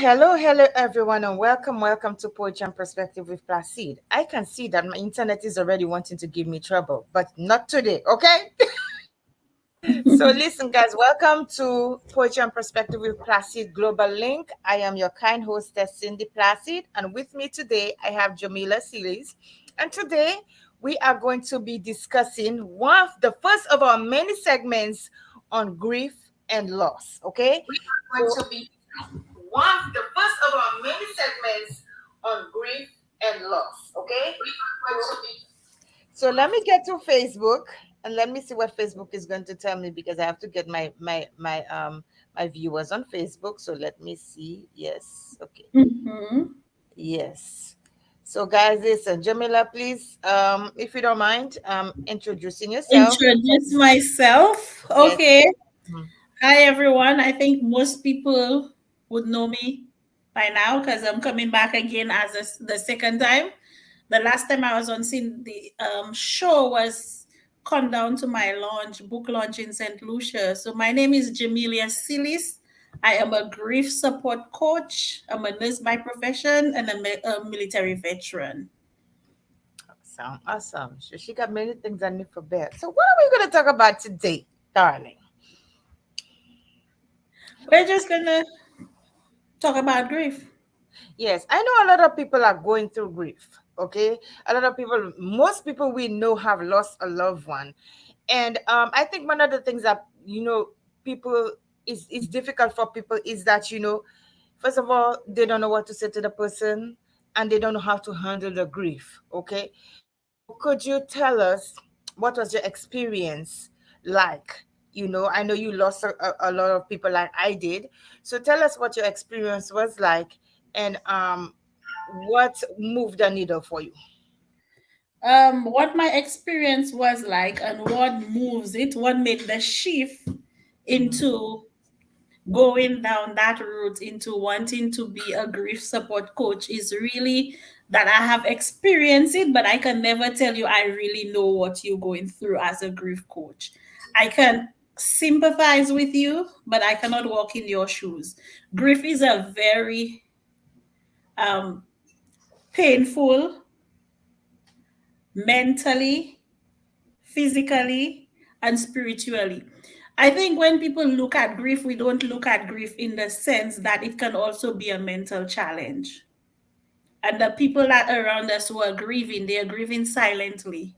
hello, everyone, and welcome to Poetry and Perspective with Placide. I can see that my internet is already wanting to give me trouble, but not today, okay? So, listen, guys, welcome to Poetry and Perspective with Placide Global Link. I am your kind hostess, Cindy Placide, and with me today, I have Jermila Sealys. And today, we are going to be discussing one of the first of our many segments on grief and loss, okay? Going to be one of the first of our many segments on grief and loss. Okay. So let me get to Facebook and let me see what Facebook is going to tell me because I have to get my viewers on Facebook. So let me see. Yes. Okay. Mhm. Yes. So guys, listen, Jamila, please, if you don't mind, introducing yourself. Introduce myself. Yes. Okay. Mhm. Hi, everyone. I think most people would know me by now because I'm coming back again as the second time. The last time I was on scene, the show was come down to my book launch in St. Lucia. So my name is Jermila Sealys. I am a grief support coach. I'm a nurse by profession and a military veteran. Sound awesome. She got many things I need for bed. So what are we going to talk about today, darling? We're just gonna talk about grief. Yes, I know a lot of people are going through grief. Okay, a lot of people, most people we know have lost a loved one, and I think one of the things that people is difficult for people is that first of all they don't know what to say to the person, and they don't know how to handle the grief. Okay, so could you tell us what was your experience like? I know you lost a lot of people like I did. So tell us what your experience was like and what moved the needle for you. What my experience was like and what moves it, what made the shift into going down that route into wanting to be a grief support coach is really that I have experienced it, but I can never tell you I really know what you're going through as a grief coach. I can sympathize with you, but I cannot walk in your shoes. Grief is a very um, painful, mentally, physically, and spiritually. I think when people look at grief, we don't look at grief in the sense that it can also be a mental challenge. And the people that are around us who are grieving, they are grieving silently.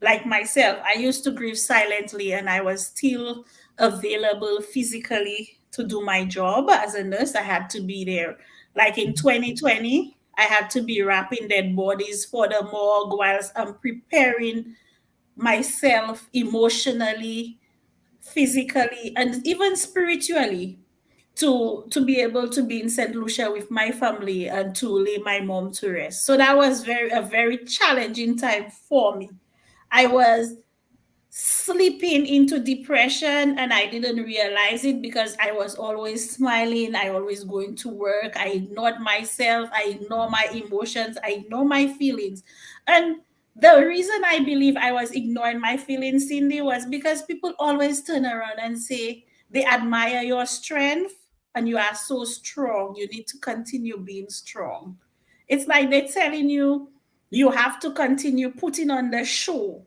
Like myself, I used to grieve silently and I was still available physically to do my job as a nurse. I had to be there. Like in 2020, I had to be wrapping dead bodies for the morgue whilst I'm preparing myself emotionally, physically, and even spiritually to be able to be in St. Lucia with my family and to lay my mom to rest. So that was a very challenging time for me. I was slipping into depression and I didn't realize it because I was always smiling, I always going to work, I ignored myself, I ignore my emotions, I ignore my feelings. And the reason I believe I was ignoring my feelings, Cindy, was because people always turn around and say they admire your strength and you are so strong, you need to continue being strong. It's like they're telling you you have to continue putting on the show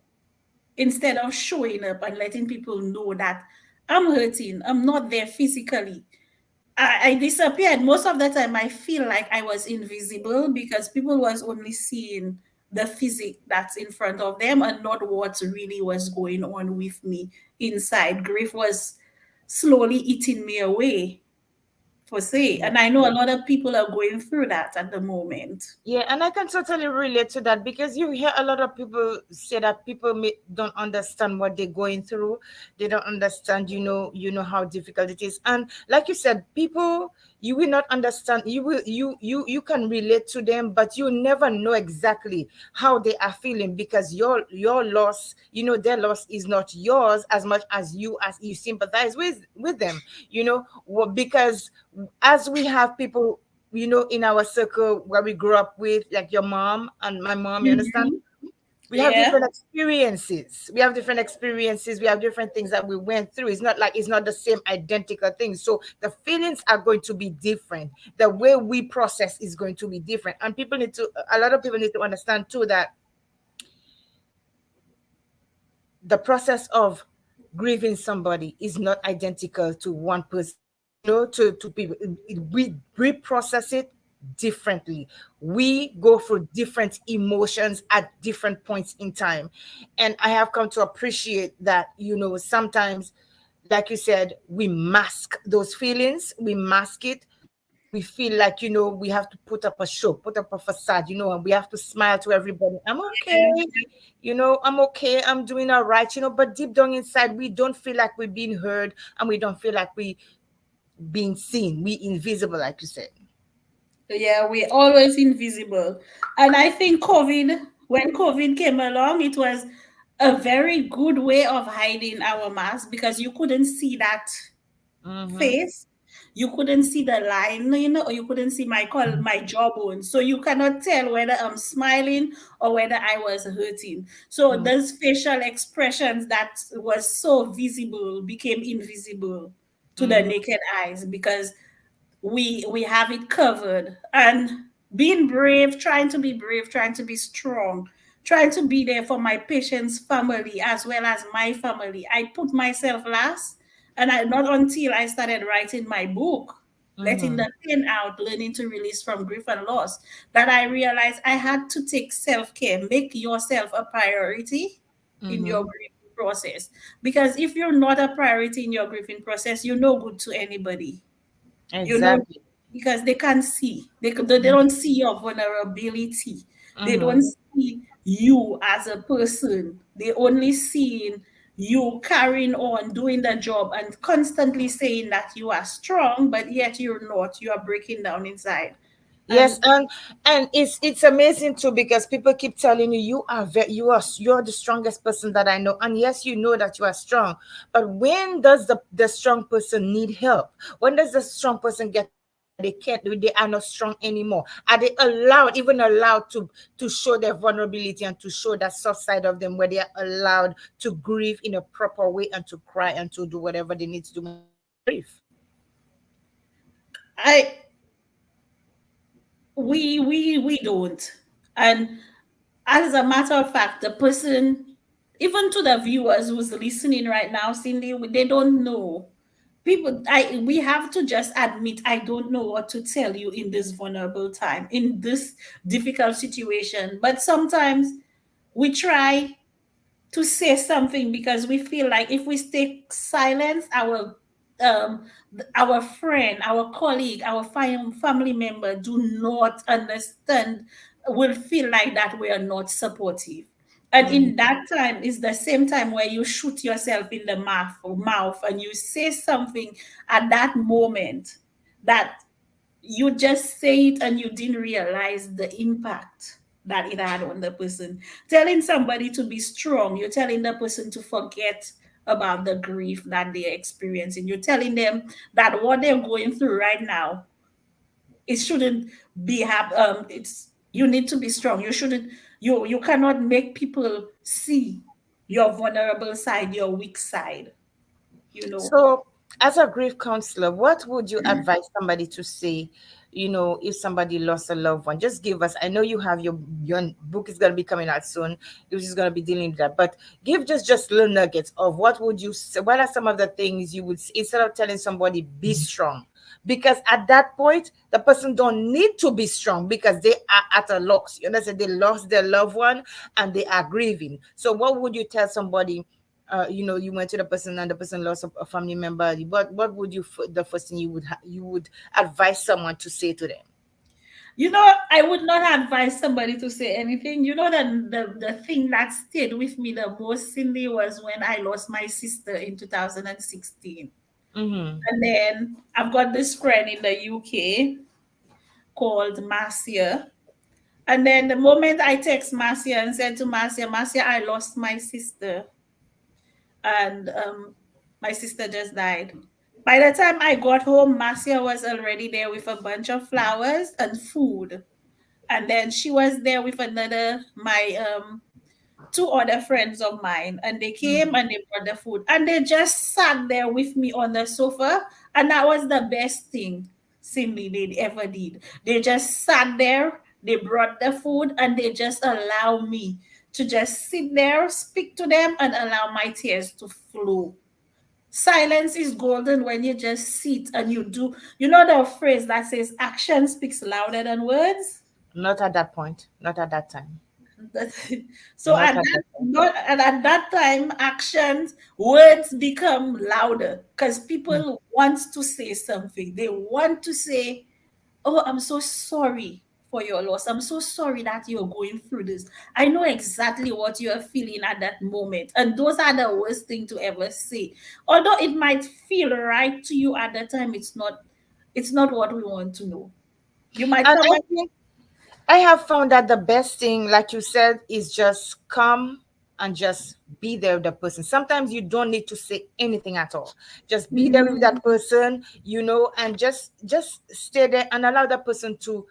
instead of showing up and letting people know that I'm hurting, I'm not there physically. I disappeared. Most of the time I feel like I was invisible because people was only seeing the physique that's in front of them and not what really was going on with me inside. Grief was slowly eating me away, per se. And I know a lot of people are going through that at the moment. Yeah, and I can totally relate to that because you hear a lot of people say that people don't understand what they're going through. They don't understand, how difficult it is. And like you said, people you will not understand. You can relate to them, but you never know exactly how they are feeling because your loss, their loss is not yours as much as you sympathize with them. Because as we have people in our circle where we grew up with, like your mom and my mom, you understand? We have Yeah. different experiences. We have different experiences. We have different things that we went through. It's not like it's not the same identical thing. So the feelings are going to be different. The way we process is going to be different. And people need to, a lot of people need to understand too that the process of grieving somebody is not identical to one person, to people. We process it differently. We go through different emotions at different points in time. And I have come to appreciate that, sometimes, like you said, we mask those feelings, we mask it. We feel like, we have to put up a show, put up a facade, and we have to smile to everybody. I'm okay, I'm okay, I'm doing all right, but deep down inside, we don't feel like we're being heard, and we don't feel like we being seen. We invisible, like you said. Yeah, we're always invisible. And I think when COVID came along, it was a very good way of hiding our mask because you couldn't see that Mm-hmm. face. You couldn't see the line, or you couldn't see my jawbone. So you cannot tell whether I'm smiling or whether I was hurting. So Mm-hmm. those facial expressions that was so visible became invisible to the Mm-hmm. naked eyes because we have it covered. And being brave, trying to be brave, trying to be strong, trying to be there for my patient's family as well as my family. I put myself last, and I not until I started writing my book, letting Mm-hmm. the pain out, learning to release from grief and loss, that I realized I had to take self-care, make yourself a priority in your Mm-hmm. grieving process. Because if you're not a priority in your grieving process, you're no good to anybody, you know, Exactly. because they can't see. They don't see your vulnerability. They Mm-hmm. don't see you as a person. They only seeing you carrying on, doing the job, and constantly saying that you are strong, but yet you're not. You are breaking down inside. Yes, And and it's amazing too, because people keep telling you, you're the strongest person that I know. And yes, you know that you are strong. But when does the strong person need help? When does the strong person get to a point where they are not strong anymore? Are they even allowed to show their vulnerability and to show that soft side of them, where they are allowed to grieve in a proper way and to cry and to do whatever they need to do when it comes to grief? I we don't. And as a matter of fact, the person, even to the viewers who's listening right now, Cindy, they don't know. People, we have to just admit, I don't know what to tell you in this vulnerable time, in this difficult situation. But sometimes we try to say something because we feel like if we stay silent, um our friend, our colleague, our family member do not understand, will feel like that we are not supportive. And Mm-hmm. in that time is the same time where you shoot yourself in the mouth and you say something at that moment that you just say it and you didn't realize the impact that it had on the person. Telling somebody to be strong, you're telling the person to forget about the grief that they're experiencing. You're telling them that what they're going through right now, it shouldn't be it's, you need to be strong. You shouldn't, you cannot make people see your vulnerable side, your weak side, you know. So, as a grief counselor, what would you advise somebody to say, if somebody lost a loved one? Just give us, I know you have your book is going to be coming out soon. You're just going to be dealing with that. But give just little nuggets of what would you say, what are some of the things you would, instead of telling somebody, be strong. Because at that point, the person don't need to be strong because they are at a loss. You understand? They lost their loved one and they are grieving. So what would you tell somebody? You went to the person and the person lost a family member. What would the first thing you would advise someone to say to them? I would not advise somebody to say anything. The thing that stayed with me the most, Cindy, was when I lost my sister in 2016. Mm-hmm. And then I've got this friend in the UK called Marcia. And then the moment I text Marcia and said to Marcia, Marcia, I lost my sister. And my sister just died. By the time I got home, Marcia was already there with a bunch of flowers and food. And then she was there with another, two other friends of mine, and they came Mm. and they brought the food, and they just sat there with me on the sofa, and that was the best thing Cindy they ever did. They just sat there, they brought the food, and they just allow me to just sit there, speak to them, and allow my tears to flow. Silence is golden when you just sit and you do. You know the phrase that says action speaks louder than words? Not at that point. Not at that time. That- so Not at at that that time. not and at that time, actions, words become louder because Mm. people want to say something. They want to say, "Oh, I'm so sorry for your loss. I'm so sorry that you're going through this. I know exactly what you're feeling at that moment." And those are the worst thing to ever say. Although it might feel right to you at the time, it's not what we want to know. You might And come I and think I have found that the best thing, like you said, is just come and just be there with the person. Sometimes you don't need to say anything at all. Just be there with Mhm. that person, and just stay there and allow that person to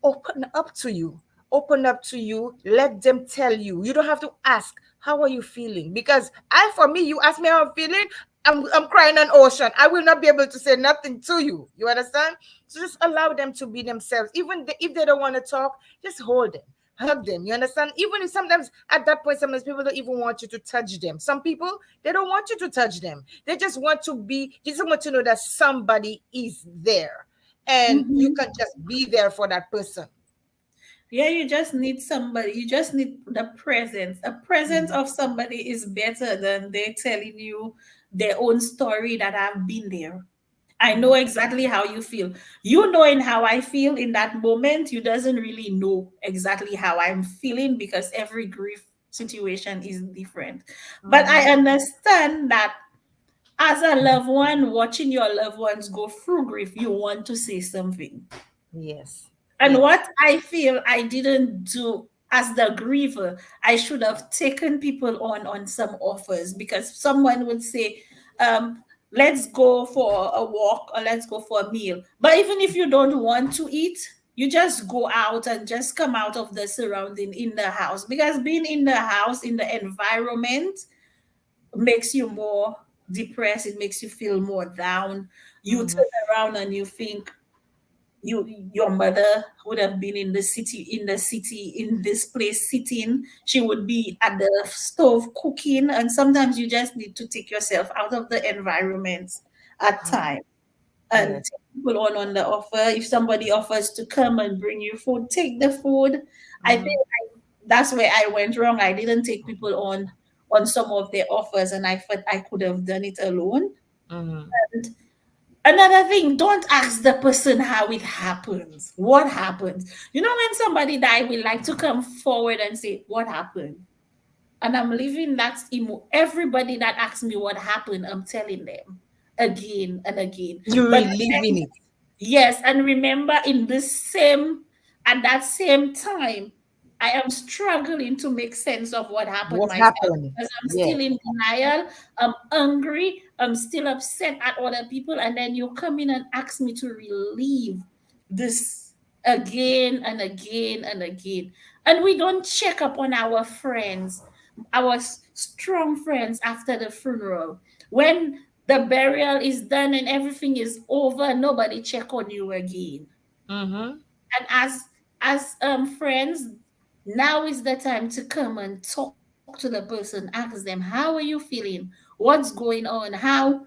open up to you, let them tell you. You don't have to ask, how are you feeling? Because for me, you ask me how I'm feeling, I'm crying an ocean. I will not be able to say nothing to you. You understand? So just allow them to be themselves. Even if they don't want to talk, just hold them, hug them. You understand? Even if sometimes at that point, sometimes people don't even want you to touch them. Some people, they don't want you to touch them. They just want to know that somebody is there, and you Mhm. can just be there for that person. Yeah, you just need somebody. You just need the presence. A presence Mhm. of somebody is better than they telling you their own story that I've been there. I know Mhm. exactly how you feel. You knowing how I feel in that moment, you doesn't really know exactly how I'm feeling because every grief situation is different. But Mhm. I understand that as a loved one, watching your loved ones go through grief, you want to say something. Yes. And Yes. what I feel I didn't do as the griever, I should have taken people on some offers because someone would say, let's go for a walk or let's go for a meal. But even if you don't want to eat, you just go out and just come out of the surrounding in the house because being in the house, in the environment, makes you more depressed. It makes you feel more down. You Mhm. turn around and you think, you your mother would have been in this place sitting. She would be at the stove cooking, and sometimes you just need to take yourself out of the environment at time and Yes. take people on the offer. If somebody offers to come and bring you food, take the food. I think Mhm. that's where I went wrong. I didn't take people on some of their offers, and I thought I could have done it alone. Mhm. Another thing, don't ask the person how it happens. What happens? You know, when somebody die, we like to come forward and say, "What happened?" And I'm leaving that everybody that asks me what happened, I'm telling them again and again. You But reliving it. yes, and remember, at that same time, I am struggling to make sense of what happened What myself happened? because I'm still Yes. in denial. I'm angry. I'm still upset at other people, and then you come in and ask me to relieve this again and again and again. And we don't check up on our friends, our strong friends after the funeral. When the burial is done and everything is over, nobody check on you again. Mhm. And as friends, now is the time to come and talk to the person, ask them, how are you feeling, what's going on, how.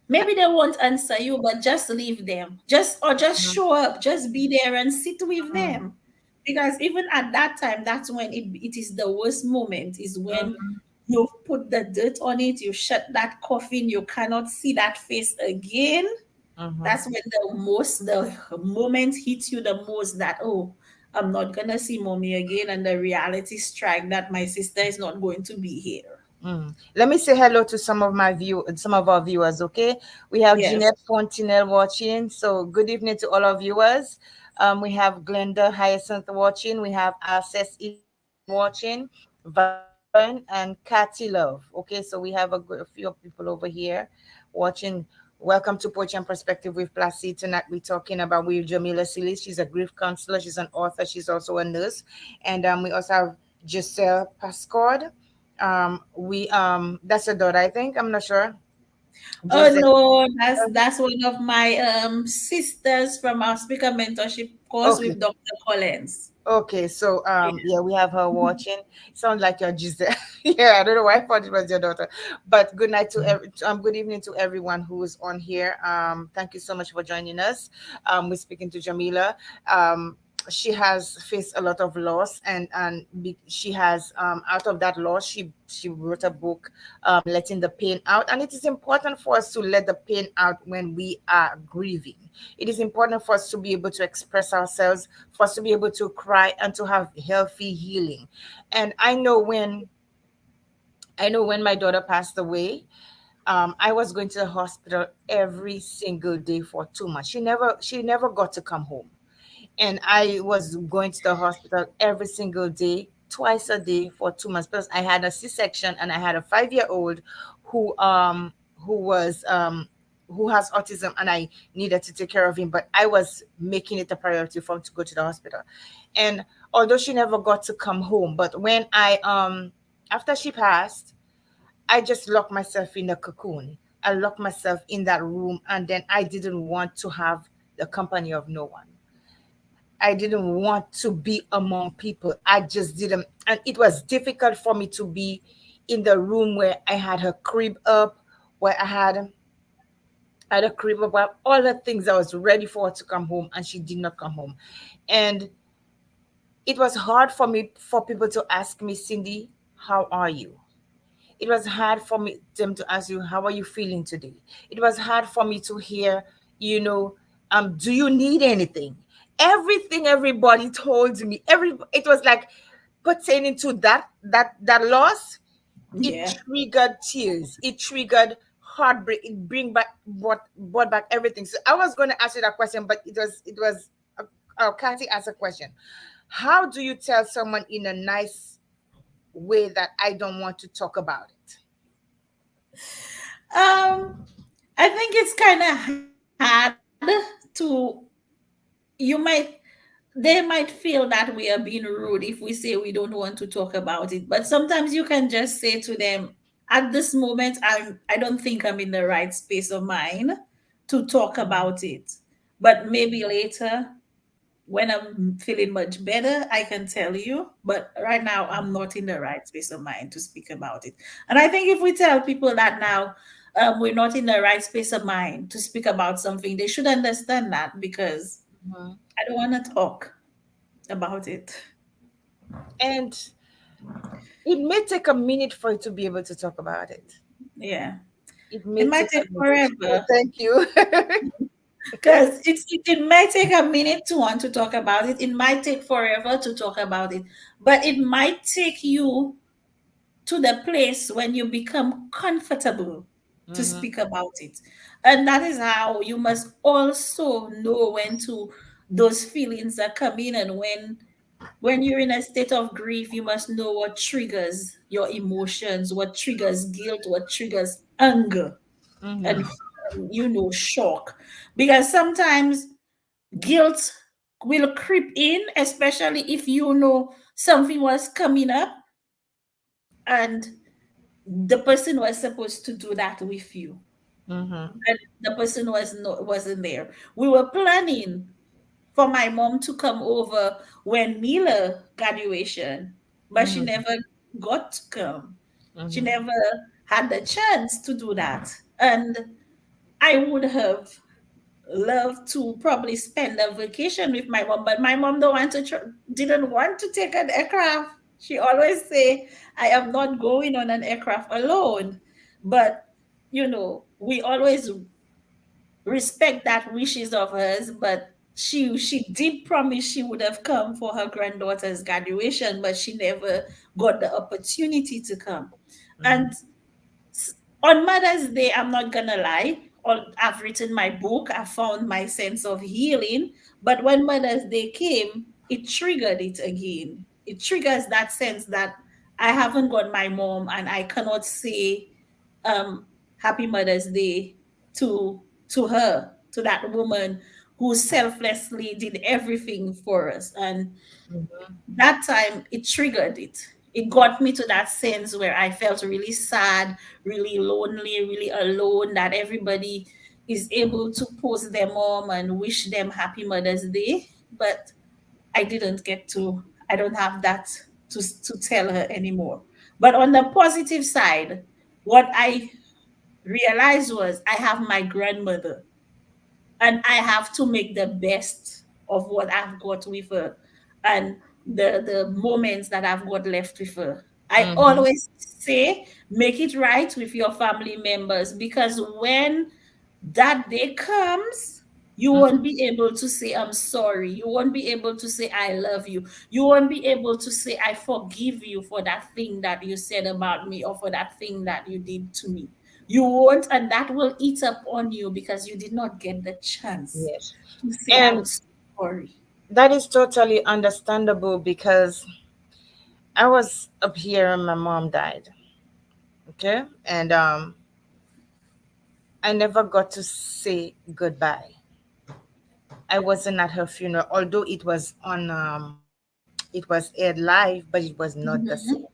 Maybe they won't answer you, but just leave them. Just Mhm. show up, just be there and sit with Mhm. them. Because even at that time, that's when it is the worst moment, is when Mhm. you put the dirt on it, you shut that coffin, you cannot see that face again. Mhm. That's when the moment hits you the most, that, oh, I'm not gonna see mommy again, and the reality strike that my sister is not going to be here. Mm. Let me say hello to some of our viewers. Okay, we have Yes. Jeanette Fontinel watching. So good evening to all our viewers. We have Glenda Hyacinth watching. We have Access Eden watching. Valen and Cathy Love. Okay, so we have a few people over here watching. Welcome to Poetry and Perspective with Placide. Tonight we're talking about with Jermila Sealys. She's a grief counselor. She's an author. She's also a nurse, and we also have Giselle Pascord. We that's your daughter, I think. I'm not sure. Oh Giselle. no, that's one of my sisters from our speaker mentorship course Okay. with Dr. Collins. Okay, so Yeah. yeah, we have her watching. Sounds like your Giselle. Yeah, I don't know why I thought it was your daughter. But good night to good evening to everyone who is on here. Thank you so much for joining us. We're speaking to Jermila. She has faced a lot of loss, and she has out of that loss, she wrote a book, letting the pain out. And it is important for us to let the pain out when we are grieving. It is important for us to be able to express ourselves, for us to be able to cry and to have healthy healing. And I know when my daughter passed away, I was going to the hospital every single day for 2 months. She never got to come home, and I was going to the hospital every single day, twice a day for 2 months, because I had a C-section and I had a 5-year old who um who was who has autism, and I needed to take care of him. But I was making it a priority for him to go to the hospital. And although she never got to come home, but when I after she passed, I just locked myself in a cocoon. I locked myself in that room, and then I didn't want to have the company of no one. I didn't want to be among people. I just didn't. And it was difficult for me to be in the room where I had her crib up, where I had a crib up, where all the things I was ready for her to come home, and she did not come home. And it was hard for me for people to ask me, Cindy, how are you? It was hard for me them to ask you, how are you feeling today? It was hard for me to hear, you know, do you need anything? Everything everybody told me, it was like pertaining to that loss. It Yeah. triggered tears. It triggered heartbreak. It brought back everything. So I was going to ask you that question, but it was Kathy asked a question. How do you tell someone in a nice way that I don't want to talk about it? Um, I think it's kind of hard to, you might, they might feel that we are being rude if we say we don't want to talk about it. But sometimes you can just say to them, at this moment, I don't think I'm in the right space of mind to talk about it. But maybe later, when I'm feeling much better, I can tell you. But right now, I'm not in the right space of mind to speak about it. And I think if we tell people that now, we're not in the right space of mind to speak about something, they should understand that because Mhm. I don't want to talk about it. And it may take a minute for you to be able to talk about it. Yeah. It It may might take a take minute. Oh, forever thank you. because it might take a minute to want to talk about it. It might take forever to talk about it, but it might take you to the place when you become comfortable to Hmm. speak about it. And that is how you must also know when to those feelings are coming, and when you're in a state of grief, you must know what triggers your emotions, what triggers guilt, what triggers anger, Hmm. and shock. Because sometimes guilt will creep in, especially if you know something was coming up and the person was supposed to do that with you, Hmm. and the person wasn't there. We were planning for my mom to come over when Mila graduation, but she Hmm. never got to come. She Hmm. never had the chance to do that. And I would have loved to probably spend a vacation with my mom, but my mom didn't want to take an aircraft. She always say, "I am not going on an aircraft alone." But we always respect that wishes of hers. But she did promise she would have come for her granddaughter's graduation, but she never got the opportunity to come. And on Mother's Day, I'm not gonna lie, I've written my book, I found my sense of healing. But when Mother's Day came, it triggered it again. It triggers that sense that I haven't got my mom and I cannot say Happy Mother's Day to to her, to that woman who selflessly did everything for us. And Mm-hmm. that time it triggered it. It got me to that sense where I felt really sad, really lonely, really alone, that everybody is able to post their mom and wish them happy Mother's Day. But I didn't get to, I don't have that to tell her anymore. But on the positive side, what I realized was I have my grandmother and I have to make the best of what I've got with her and the moments that I've got left with her. I Mm-hmm. always say make it right with your family members, because when that day comes, you won't be able to say I'm sorry. You won't be able to say I love you. You won't be able to say I forgive you for that thing that you said about me or for that thing that you did to me. You won't, and that will eat up on you because you did not get the chance Yes. to say I'm And sorry. that is totally understandable because I was up here and my mom died. Okay. And I never got to say goodbye. I wasn't at her funeral, although it was on it was aired live, but it was not the Mhm. same.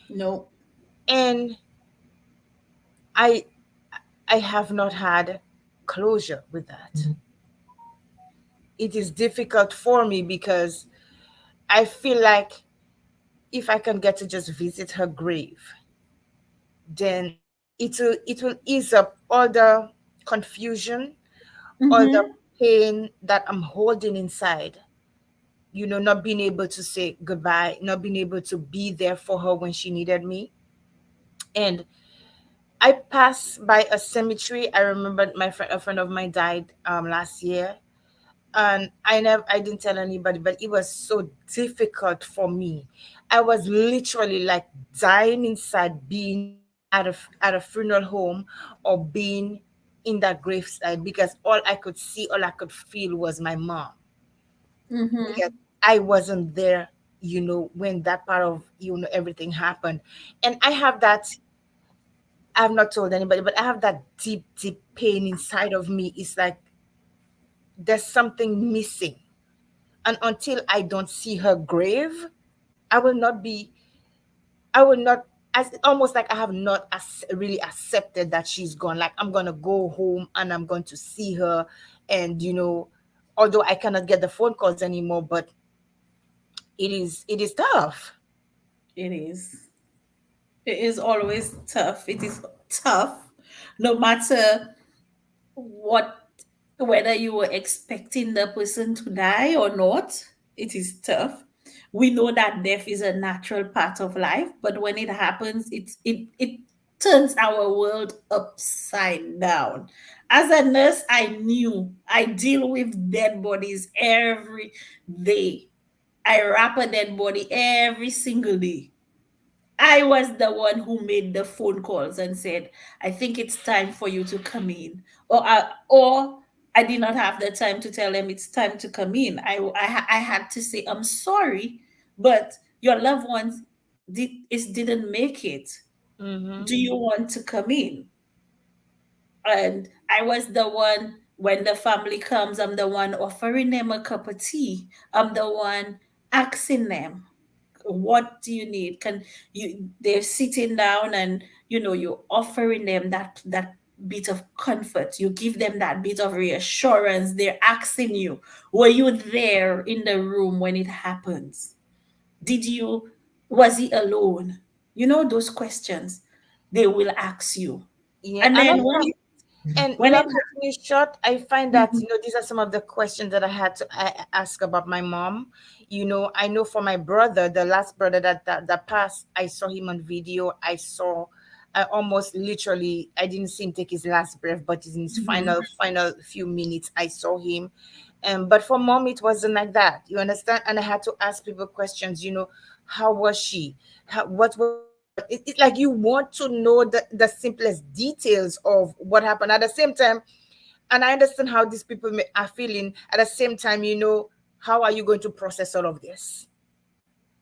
No. And I I have not had closure with that. It is difficult for me because I feel like if I can get to just visit her grave, then it will ease up all the confusion, all the Mm-hmm. pain that I'm holding inside. Not being able to say goodbye, not being able to be there for her when she needed me. And I passed by a cemetery. I remember a friend of mine died last year, and I didn't tell anybody, but it was so difficult for me. I was literally like dying inside, being at a funeral home or being in that graveside, because all I could feel was my mom, because Mm-hmm. I wasn't there, when that part of everything happened. And I've not told anybody, but I have that deep, deep pain inside of me. It's like there's something missing. And until I don't see her grave, I will not be, I will not, as almost like I have not really accepted that she's gone. Like I'm going to go home and I'm going to see her. And, although I cannot get the phone calls anymore, but it is tough. It is. It is always tough. It is tough, no matter what, whether you were expecting the person to die or not. It is tough. We know that death is a natural part of life, but when it happens, it turns our world upside down. As a nurse, I knew I deal with dead bodies every day. I wrap a dead body every single day. I was the one who made the phone calls and said, I think it's time for you to come in. Or I did not have the time to tell them it's time to come in. I had to say, I'm sorry, but your loved ones didn't make it. Mm-hmm. Do you want to come in? And I was the one, when the family comes, I'm the one offering them a cup of tea. I'm the one asking them, what do you need? Can you, they're sitting down, and you're offering them that bit of comfort. You give them that bit of reassurance. They're asking you, were you there in the room when it happens? Did you, was he alone? Those questions they will ask you. Yeah, And and then I find, and when it cutting it short, I find that Mhm, these are some of the questions that I ask about my mom. I know for my brother, the last brother that passed, I saw him on video. I almost literally, I didn't see him take his last breath, but in his mhm, final few minutes, I saw him. But for mom, it wasn't like that. You understand? And I had to ask people questions. How was she? What was it's like you want to know the simplest details of what happened at the same time. And I understand how these people are feeling. At the same time, how are you going to process all of this?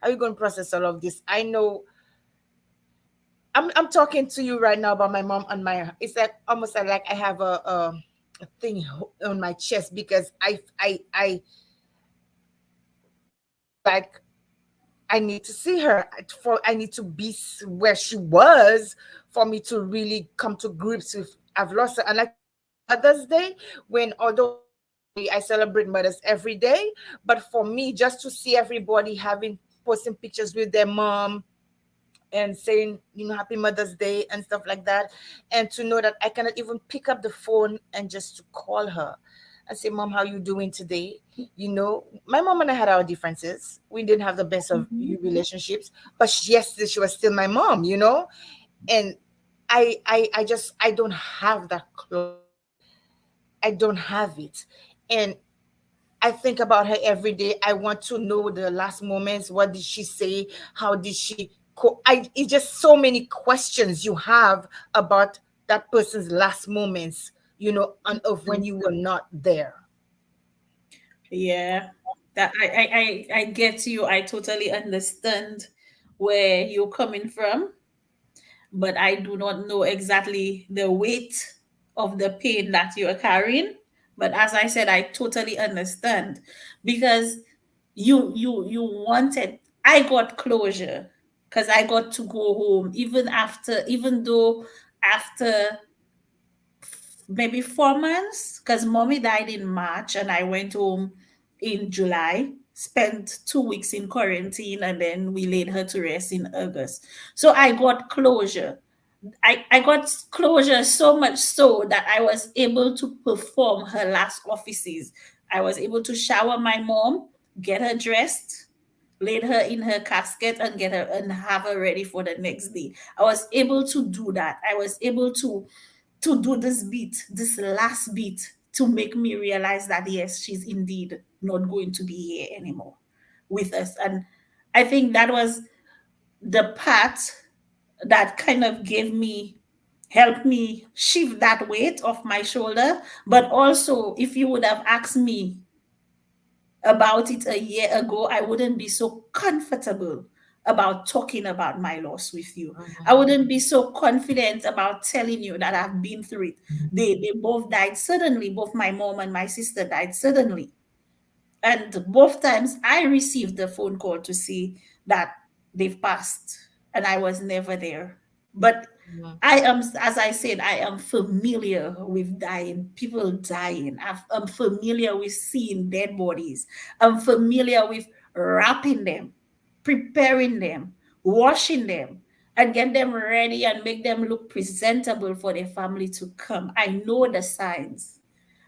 How are you going to process all of this? I know I'm talking to you right now about my mom and my, it's like almost like I have a thing on my chest because I like I need to see her for I need to be where she was for me to really come to grips with I've lost her. And like on Mother's Day, when although I celebrate mothers every day, but for me just to see everybody having posting pictures with their mom and saying, Happy Mother's Day and stuff like that. And to know that I cannot even pick up the phone and just to call her and say, Mom, how you doing today? My mom and I had our differences. We didn't have the best of Mhm. relationships, but yes, she was still my mom. And I don't have that close. I don't have it. And I think about her every day. I want to know the last moments. What did she say? How did she? It's just so many questions you have about that person's last moments. And of when you were not there. Yeah, that I get you. I totally understand where you're coming from, but I do not know exactly the weight of the pain that you're carrying. But as I said, I totally understand because you wanted. I got closure because I got to go home even though after maybe 4 months because mommy died in March and I went home in July, spent 2 weeks in quarantine, and then we laid her to rest in August. So I got closure. I got closure so much so that I was able to perform her last offices. I was able to shower my mom, get her dressed, laid her in her casket, and get her and have her ready for the next day. I was able to do that. I was able to do this beat, this last beat, to make me realize that yes, she's indeed not going to be here anymore with us. And I think that was the part that kind of helped me shift that weight off my shoulder. But also, if you would have asked me about it a year ago, I wouldn't be so comfortable about talking about my loss with you. I Mhm, wouldn't be so confident about telling you that I've been through it. They both died suddenly. Both my mom and my sister died suddenly. And both times I received the phone call to see that they've passed and I was never there. But mhm, I am, as I said, I am familiar with dying, people dying. I'm familiar with seeing dead bodies. I'm familiar with wrapping them, preparing them, washing them, and get them ready and make them look presentable for their family to come. I know the signs,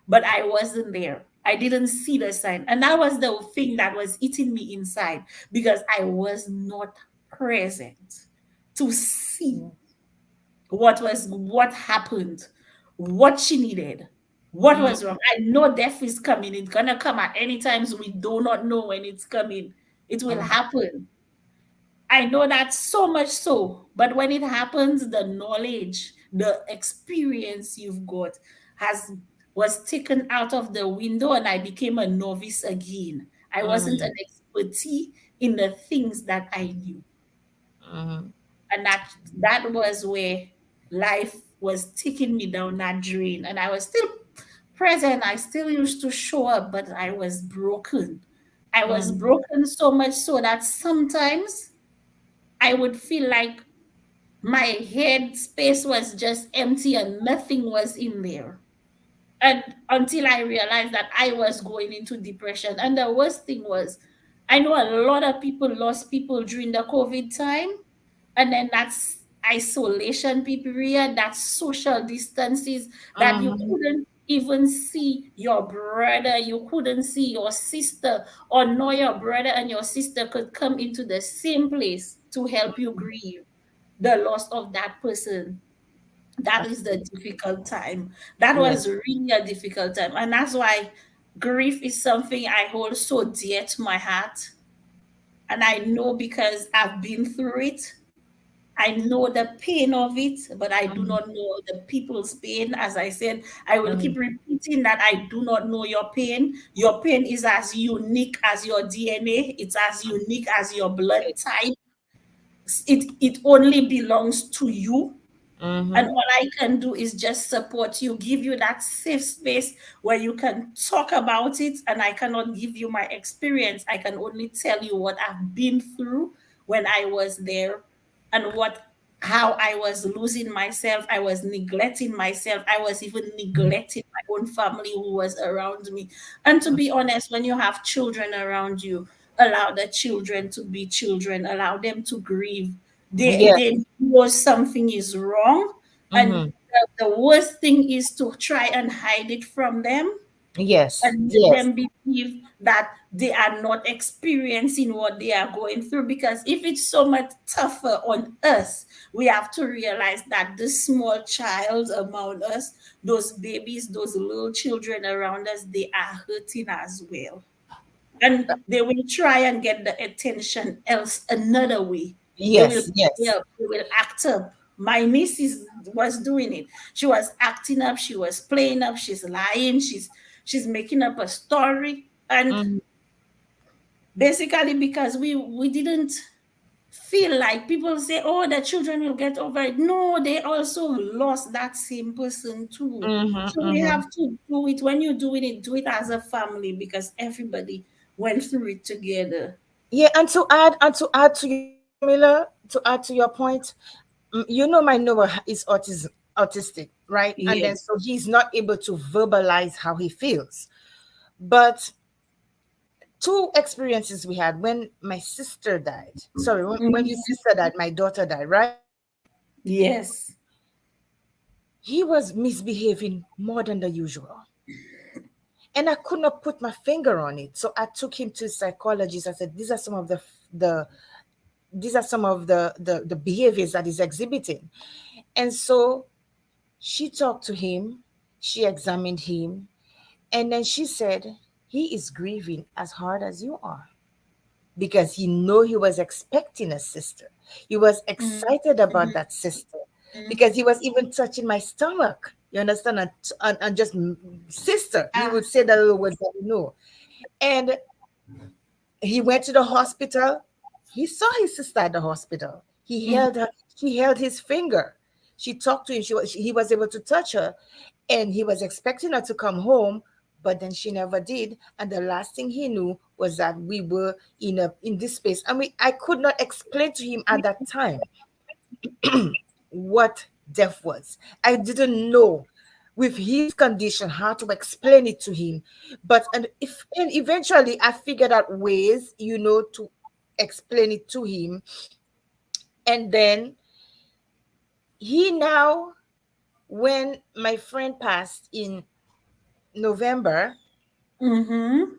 but I wasn't there. I didn't see the sign. And that was the thing that was eating me inside because I was not present to see what happened, what she needed, what mhm, was wrong. I know death is coming. It's gonna come at any times. We do not know when it's coming. It will mhm, happen. I know that so much so, but when it happens, the knowledge, the experience you've got has was taken out of the window and I became a novice again. I wasn't mhm, an expertise in the things that I knew. mhm, And that was where life was taking me down that drain. And I was still present. I still used to show up, but I was broken. I was mhm, broken so much so that sometimes I would feel like my head space was just empty and nothing was in there. And until I realized that I was going into depression. And the worst thing was, I know a lot of people lost people during the COVID time. And then that's isolation period, that's social distances, that you mhm, couldn't even see your brother, you couldn't see your sister, or know your brother and your sister could come into the same place to help you grieve the loss of that person. That is the difficult time. That yeah. was really a difficult time. And that's why grief is something I hold so dear to my heart. And I know because I've been through it. I know the pain of it, but I do Mhm, not know the people's pain. As I said, I will mhm, keep repeating that I do not know your pain. Your pain is as unique as your DNA, it's as unique as your blood type. It only belongs to you. And Mm-hmm. all I can do is just support you, give you that safe space where you can talk about it. And I cannot give you my experience. I can only tell you what I've been through when I was there, and how I was losing myself. I was neglecting myself. I was even neglecting my own family who was around me. And to be honest, when you have children around you, allow the children to be children, allow them to grieve. Yes. They know something is wrong, and Mm-hmm. the worst thing is to try and hide it from them Yes. and make Yes. them believe that they are not experiencing what they are going through. Because if it's so much tougher on us, we have to realize that the small child among us, those babies, those little children around us, they are hurting as well. And they will try and get the attention else another way. They will Yes. play Yes. up, they will act up. My was doing it. She was acting up, she was playing up, she's lying, she's making up a story. And Mm-hmm. basically because we didn't feel like, people say, oh, the children will get over it. No, they also lost that same person too. Mm-hmm. So we Mm-hmm. have to do it. When you're doing it, do it as a family, because everybody went through it together. Yeah, and to add to your point, Jamila, to add to your point, you know, my Noah is autistic, right? And then Yes. so he's not able to verbalize how he feels. But two experiences we had when my sister died. Sorry, when his Mhm. sister died, my daughter died, right? Yes. He was misbehaving more than the usual. And I could not put my finger on it. So I took him to a psychologist. I said, these are some of the these are some of the behaviors that he's exhibiting. And so she talked to him, she examined him, and then she said, he is grieving as hard as you are because he know he was expecting a sister. He was excited about that sister because he was even touching my stomach. You understand? And just sister. He Ah. would say that little words that we know. And he went to the hospital. He saw his sister at the hospital. He Mhm. held her. She held his finger. She talked to him. He was able to touch her, and he was expecting her to come home, but then she never did. And the last thing he knew was that we were in this space. I mean, I could not explain to him at that time what death was. I didn't know with his condition how to explain it to him. But and eventually I figured out ways, to explain it to him. And then he now, when my friend passed in November, Mm-hmm.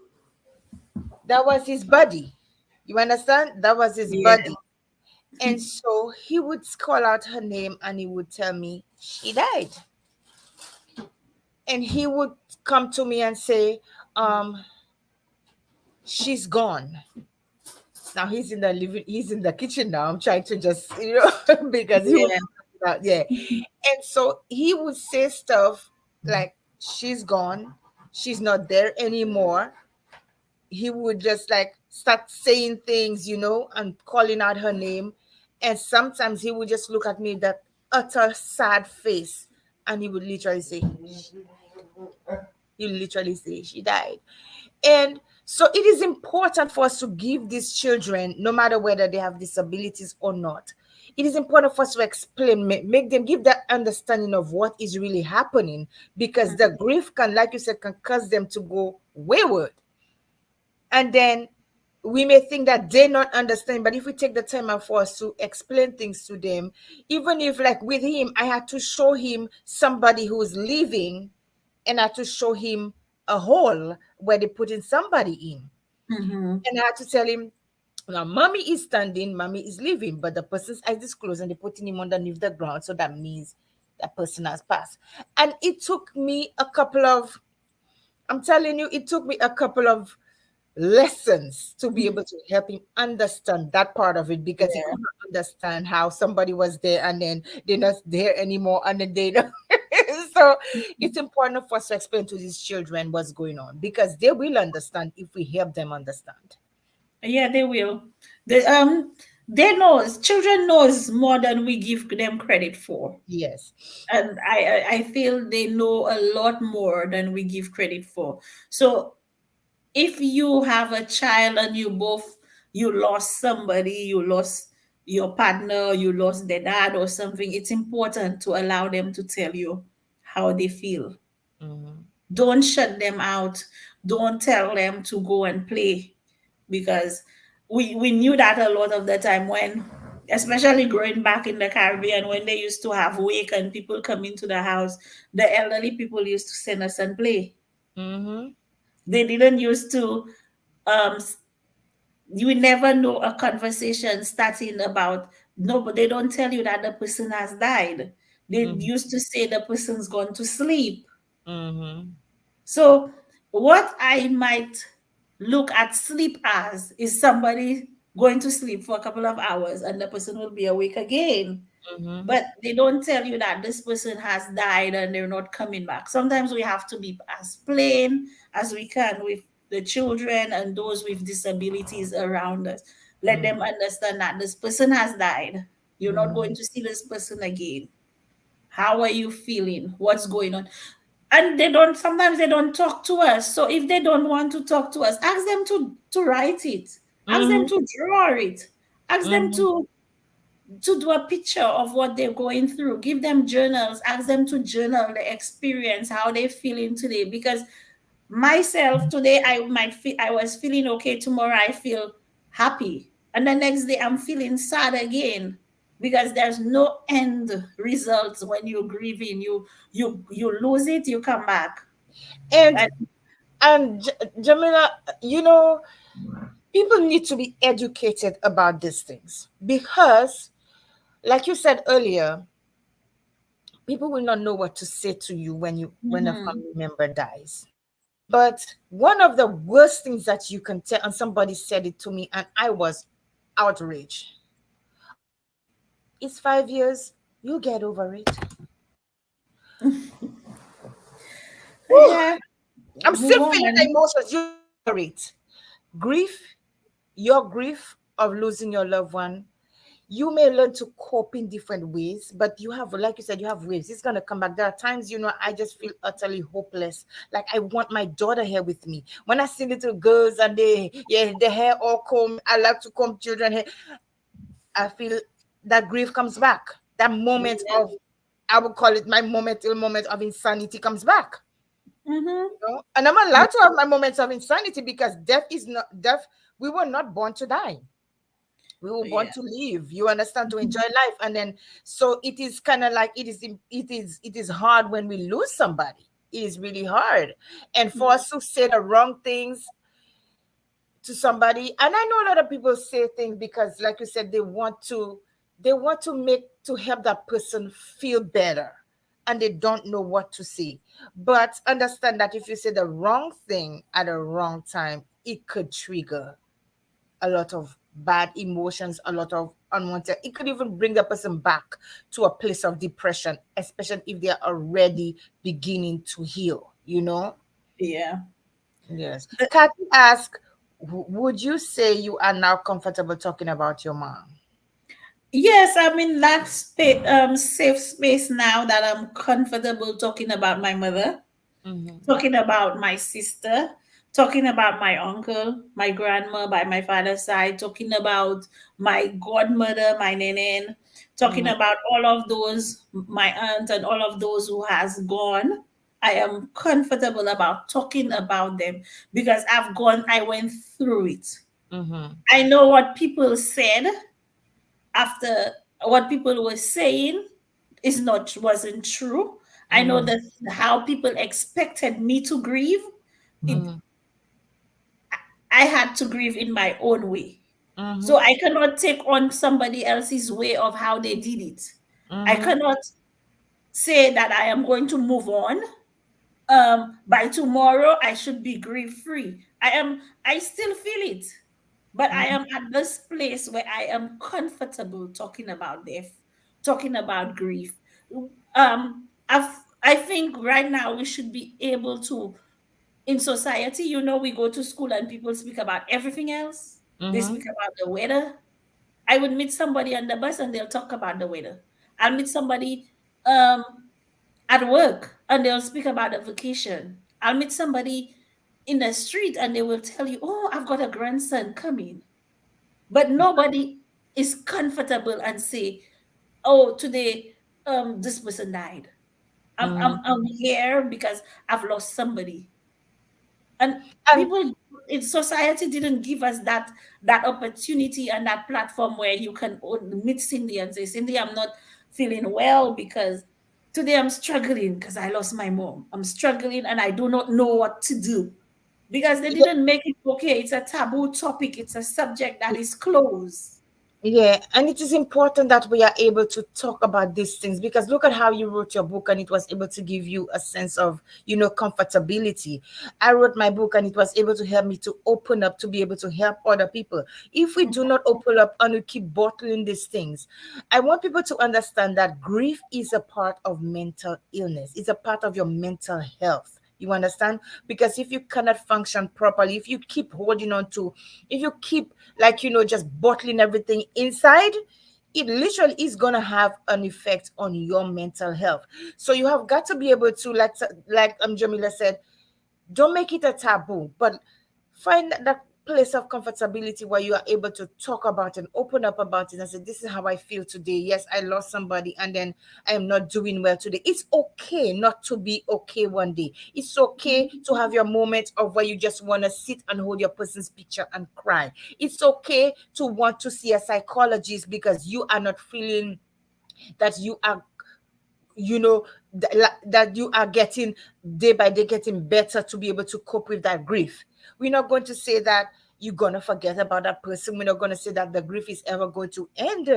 that was his buddy. You understand? That was his Yeah. buddy. And so he would call out her name and he would tell me she died. And he would come to me and say, she's gone. Now he's in the kitchen now. I'm trying to just, because he would, Yeah. yeah. And so he would say stuff like, she's gone, she's not there anymore. He would just like start saying things, and calling out her name. And sometimes he would just look at me with that utter sad face, and he literally say, she died. And so it is important for us to give these children, no matter whether they have disabilities or not, it is important for us to explain, make them give that understanding of what is really happening, because the grief can, like you said, can cause them to go wayward. And then we may think that they not understand, but if we take the time out for us to explain things to them, even if, like with him, I had to show him somebody who's leaving, and I had to show him a hole where they put in somebody in. Mm-hmm. And I had to tell him, now mommy is standing, mommy is leaving, but the person's eyes is closed and they're putting him underneath the ground. So that means that person has passed. And it took me a couple of, I'm telling you, it took me a couple of lessons to be able to help him understand that part of it, because he Yeah. could not understand how somebody was there and then they're not there anymore and then they don't. So it's important for us to explain to these children what's going on, because they will understand if we help them understand. Yeah, they will. They knows, children knows more than we give them credit for. Yes. And I feel they know a lot more than we give credit for. So if you have a child and you lost somebody, you lost your partner, you lost their dad or something, it's important to allow them to tell you how they feel. Mm-hmm. Don't shut them out. Don't tell them to go and play, because we knew that a lot of the time, when, especially growing back in the Caribbean, when they used to have wake and people come into the house, the elderly people used to send us and play. Mm-hmm. They didn't used to um you never know a conversation starting about, no, but they don't tell you that the person has died. They Mm-hmm. used to say the person's gone to sleep. Mm-hmm. So what I might look at sleep as is somebody going to sleep for a couple of hours and the person will be awake again. Mm-hmm. But they don't tell you that this person has died and they're not coming back. Sometimes we have to be as plain as we can with the children and those with disabilities around us. Let them understand that this person has died. You're not Mm-hmm. going to see this person again. How are you feeling? What's going on? And they don't, sometimes they don't talk to us. So if they don't want to talk to us, ask them to write it. Ask them Mm-hmm. to draw it. Ask them Mm-hmm. to do a picture of what they're going through. Give them journals. Ask them to journal the experience, how they're feeling today. Because myself today, I was feeling okay. Tomorrow I feel happy, and the next day I'm feeling sad again, because there's no end results when you're grieving. You lose it, you come back. And And Jamila, you know, people need to be educated about these things because, like you said earlier, people will not know what to say to you when a Mhm. family member dies. But one of the worst things that you can tell, and somebody said it to me, and I was outraged. It's 5 years. You get over it. Whew, Yeah, I'm move still feeling the on. emotions. You get over it. Grief, your grief of losing your loved one, you may learn to cope in different ways, but you have, like you said, you have waves. It's gonna come back. There are times, I just feel utterly hopeless. Like I want my daughter here with me. When I see little girls and the hair all comb, I like to comb children hair. I feel that grief comes back. That moment Yeah. of, I would call it my moment of insanity comes back. Mm-hmm. And I'm allowed to have my moments of insanity because death is not death. We were not born to die. We were born Yeah. to live. You understand, to enjoy life. And then, so it is kind of like it is hard when we lose somebody. It is really hard. And for us to say the wrong things to somebody, and I know a lot of people say things because, like you said, they want to make to help that person feel better, and they don't know what to say. But understand that if you say the wrong thing at the wrong time, it could trigger a lot of bad emotions, a lot of unwanted. It could even bring the person back to a place of depression, especially if they are already beginning to heal. Yeah. Yes. Kathy asked, would you say you are now comfortable talking about your mom? Yes, I'm in that safe space now that I'm comfortable talking about my mother, Mm-hmm. talking about my sister, talking about my uncle, my grandma by my father's side, talking about my godmother, my nenen, talking Mm-hmm. about all of those, my aunt, and all of those who has gone. I am comfortable about talking about them because I went through it. Mm-hmm. I know what people said after, what people were saying is not wasn't true. I know Mm-hmm. that how people expected me to grieve. It Mm-hmm. I had to grieve in my own way. So Mm-hmm. I cannot take on somebody else's way of how they did it. I Mm-hmm. cannot say that I am going to move on. By tomorrow I should be grief free. I still feel it, but I Mm-hmm. am at this place where I am comfortable talking about death, talking about grief. I think right now we should be able to, in society, we go to school and people speak about everything else. They Mm-hmm. speak about the weather. I would meet somebody on the bus and they'll talk about the weather. I'll meet somebody um, at work and they'll speak about the vacation. I'll meet somebody in the street and they will tell you, "Oh, I've got a grandson coming." But nobody is comfortable and say, "Oh, today this person died. I'm here because I've lost somebody." And And people in society didn't give us that opportunity and that platform where you can meet Cindy and say, "Cindy, I'm not feeling well because today I'm struggling because I lost my mom. I'm struggling and I do not know what to do." Because they didn't make it okay. It's a taboo topic. It's a subject that is closed. yeah, and it is important that we are able to talk about these things, because look at how you wrote your book and it was able to give you a sense of, comfortability. I wrote my book and it was able to help me to open up, to be able to help other people. If we do not open up and we keep bottling these things, I want people to understand that grief is a part of mental illness, it's a part of your mental health. You understand? Because if you cannot function properly, if you keep holding on to, if you keep, like, just bottling everything inside, it literally is going to have an effect on your mental health. So you have got to be able to, like Jamila said, don't make it a taboo, but find that place of comfortability where you are able to talk about and open up about it and say, "This is how I feel today. Yes, I lost somebody and then I am not doing well today." It's okay not to be okay one day. It's okay to have your moment of where you just want to sit and hold your person's picture and cry. It's okay to want to see a psychologist because you are not feeling that you are, you know that you are getting, day by day, getting better to be able to cope with that grief. We're not going to say that you're going to forget about that person. We're not going to say that the grief is ever going to end,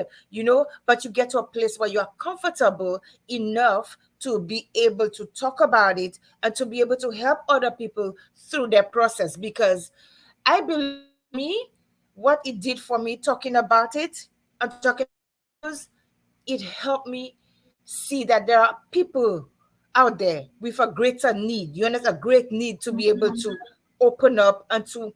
but you get to a place where you are comfortable enough to be able to talk about it and to be able to help other people through their process. Because I believe for me, what it did for me, talking about it and talking about issues, it helped me see that there are people out there with a greater need. You understand? A great need to be able to open up and to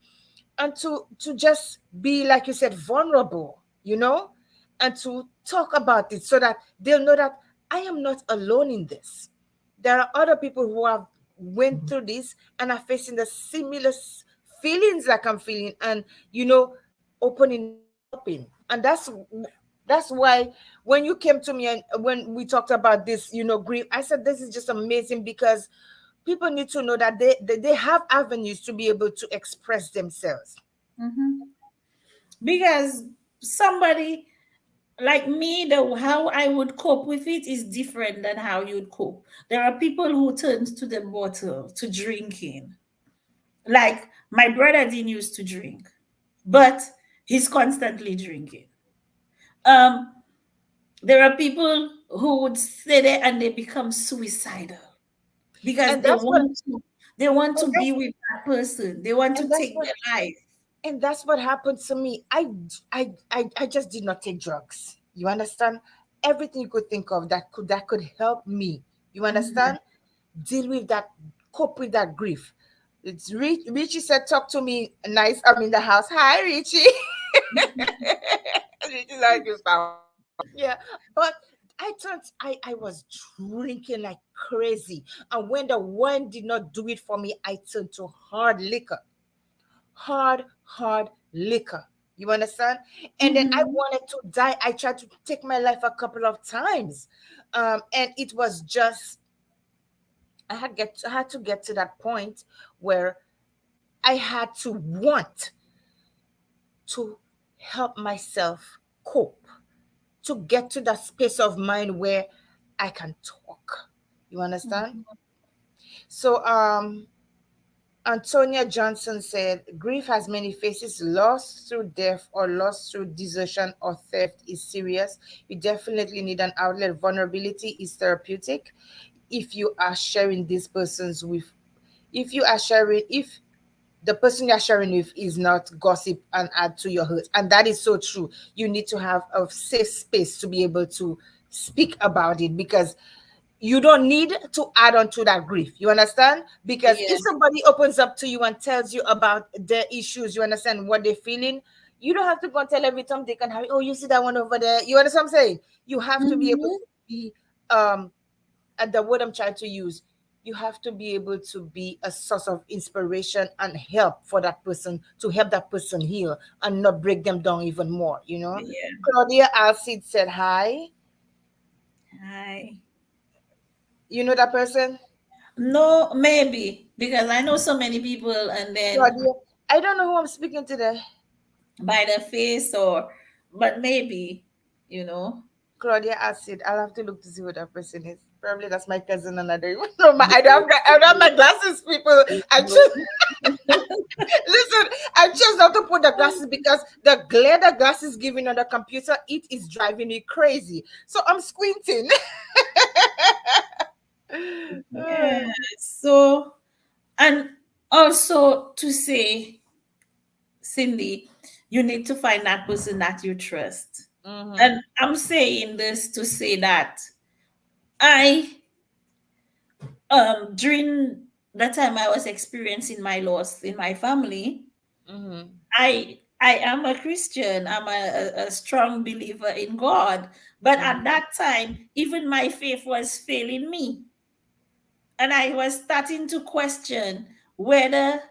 just be, like you said, vulnerable, and to talk about it so that they'll know that I am not alone in this. There are other people who have went through this and are facing the similar feelings like I'm feeling, and opening up and helping. And that's why when you came to me and when we talked about this, grief, I said this is just amazing, because people need to know that they have avenues to be able to express themselves. Mhm. Because somebody like me, the how I would cope with it is different than how you'd cope. There are people who turn to the bottle to drinking. Like my brother didn't used to drink, but he's constantly drinking. Um, there are people who would stay there and they become suicidal because And that's what they want and to be that's with that person. They want to and that's take what their life. and that's what happened to me. I just did not take drugs. You understand? Everything you could think of that could help me. You Mhm. understand? Deal with that, cope with that grief. It's Richie said, "Talk to me nice. I'm in the house." Hi, Richie. Richie like this now. Yeah, but I was drinking like crazy. And when the wine did not do it for me, I turned to hard liquor. Hard liquor. You understand? And then I Mhm. wanted to die. I tried to take my life a couple of times. And it was just, I had to get to that point where I had to want to help myself cope, to get to that space of mind where I can talk. You understand? So Antonia Johnson said, "Grief has many faces. Loss through death or loss through desertion or theft is serious. You definitely need an outlet. Vulnerability is therapeutic. If you are sharing these persons with, if you are sharing, if the person you're sharing with is not gossip and add to your hurt." And that is so true. You need to have a safe space to be able to speak about it, because you don't need to add on to that grief. You understand? Because Yeah. if somebody opens up to you and tells you about their issues, you understand what they're feeling, You don't have to go and tell every Tom, Dick, and Harry, oh, you see that one over there. You understand what I'm saying? You have to be able Mm-hmm. to be, and the word I'm trying to use, you have to be able to be a source of inspiration and help for that person, to help that person heal and not break them down even more, you know? Yeah. Claudia Alcid said hi. Hi. You know that person? No, maybe because I know so many people, and then Claudia. I don't know who I'm speaking to there. by the face, or but maybe, you know. Claudia Acid. I'll have to look to see who that person is. Probably that's my cousin and I don't even know my I don't have my glasses, people. I just listen, I chose not to put the glasses because the glare the glasses giving on the computer, it is driving me crazy. So I'm squinting. Yeah. So, and also to say, Cindy, you need to find that person that you trust. Mm-hmm. And I'm saying this to say that I during the time I was experiencing my loss in my family, Mm-hmm. I am a Christian. I'm a strong believer in God. But at Mm-hmm. that time, even my faith was failing me. And I was starting to question whether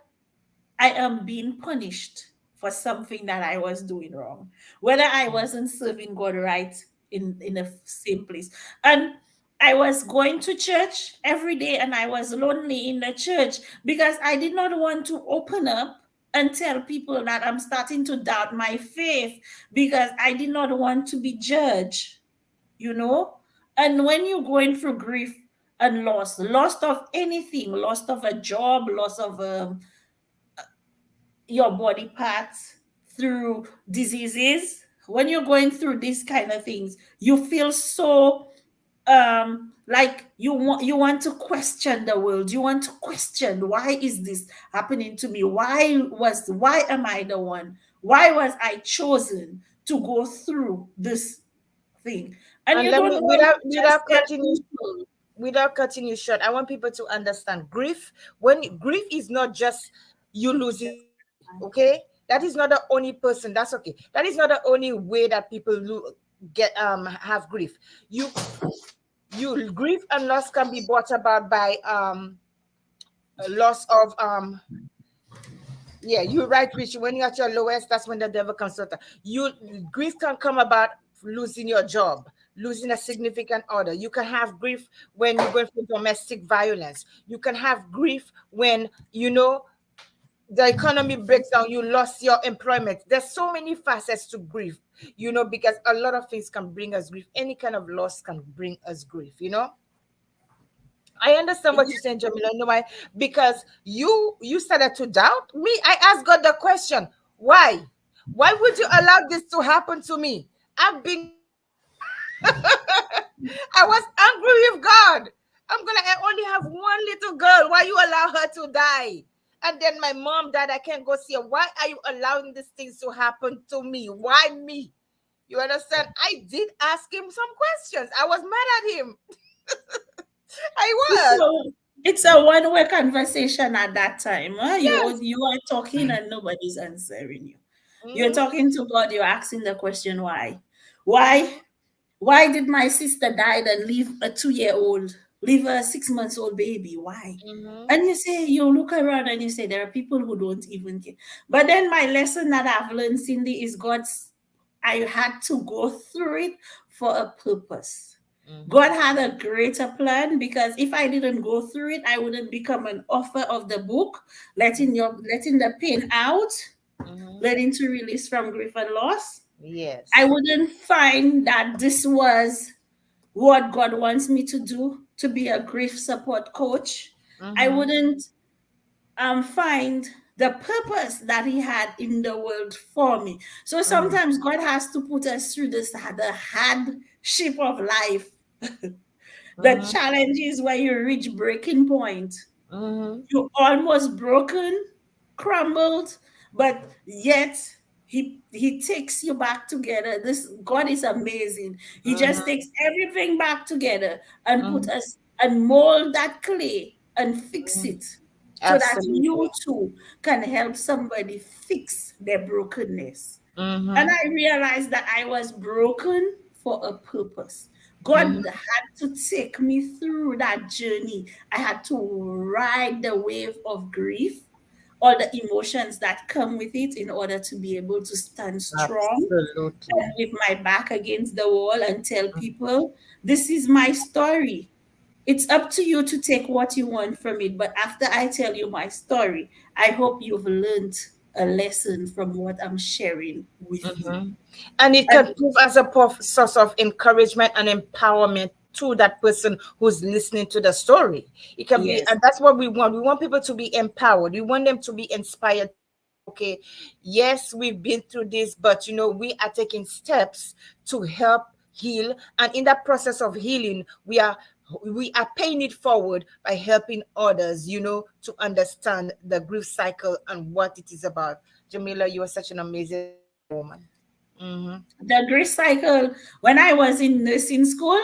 I am being punished for something that I was doing wrong, whether I wasn't serving God right in the same place. And I was going to church every day and I was lonely in the church because I did not want to open up and tell people that I'm starting to doubt my faith because I did not want to be judged, you know? And when you're going through grief and loss of anything, loss of a job, loss of your body parts, through diseases, when you're going through these kind of things, you feel so like you want to question the world. You want to question, why is this happening to me? Why am I the one? Why was I chosen to go through this thing? And And you let don't me want to just tell people. without cutting you short, I want people to understand grief. When grief is not just you losing somebody, okay? That is not the only person. That's okay. That is not the only way that people get have grief. You grief and loss can be brought about by a loss of yeah, you're right, Richie. When you're at your lowest, that's when the devil comes out. You grief can come about losing your job, losing a significant other. You can have grief when you're going through domestic violence. You can have grief when the economy breaks down. You lost your employment. There's so many facets to grief, because a lot of things can bring us grief. Any kind of loss can bring us grief. I understand what you're saying, Jamila. You know why? Because you started to doubt me. I asked God the question, why? Why would you allow this to happen to me? I've been I was angry with God. I only have one little girl. Why you allow her to die? And then my mom died. I can't go see her. Why are you allowing these things to happen to me? Why me? You understand? I did ask him some questions. I was mad at him. I was. So it's a one-way conversation at that time. Huh? Yes. You are talking and nobody's answering you. You're Hmm. talking to God, you're asking the question, why? Why? Why did my sister die and leave a 2-year-old, leave a 6 months old baby? Why? Hmm. And you look around and you say, there are people who don't even care. But then my lesson that I've learned, Cindy, is I had to go through it for a purpose. God Hmm. had a greater plan because if I didn't go through it, I wouldn't become an author of the book, letting the pain out, Hmm. learning to release from grief and loss. I Yes. wouldn't find that this was what God wants me to do, to be a grief support coach. I Hmm. wouldn't find the purpose that He had in the world for me. So Hmm. sometimes God has to put us through the hardship of life, the Hmm. challenges where you reach breaking point. Hmm. You almost broken, crumbled, but yet he takes you back together. This God is amazing. He just Hmm. takes everything back together and put Hmm. us and mold that clay and fix Hmm. it so that Absolutely. you too can help somebody fix their brokenness. And Mm-hmm. I realized that I was broken for a purpose. God Mm-hmm. had to take me through that journey. I had to ride the wave of grief, all the emotions that come with it, in order to be able to stand strong Absolutely. and with my back against the wall and tell people, this is my story. It's up to you to take what you want from it. But after I tell you my story, I hope you've learned a lesson from what I'm sharing with you. Mm-hmm. And it And can prove as a source of encouragement and empowerment to that person who's listening to the story. It can be, yes, and that's what we want. We want people to be empowered. We want them to be inspired to say, okay, yes, we've been through this, but we are taking steps to help heal. And in that process of healing, we are paying it forward by helping others, to understand the grief cycle and what it is about. Jamila, you are such an amazing woman. Mm-hmm. the grief cycle. When I was in nursing school,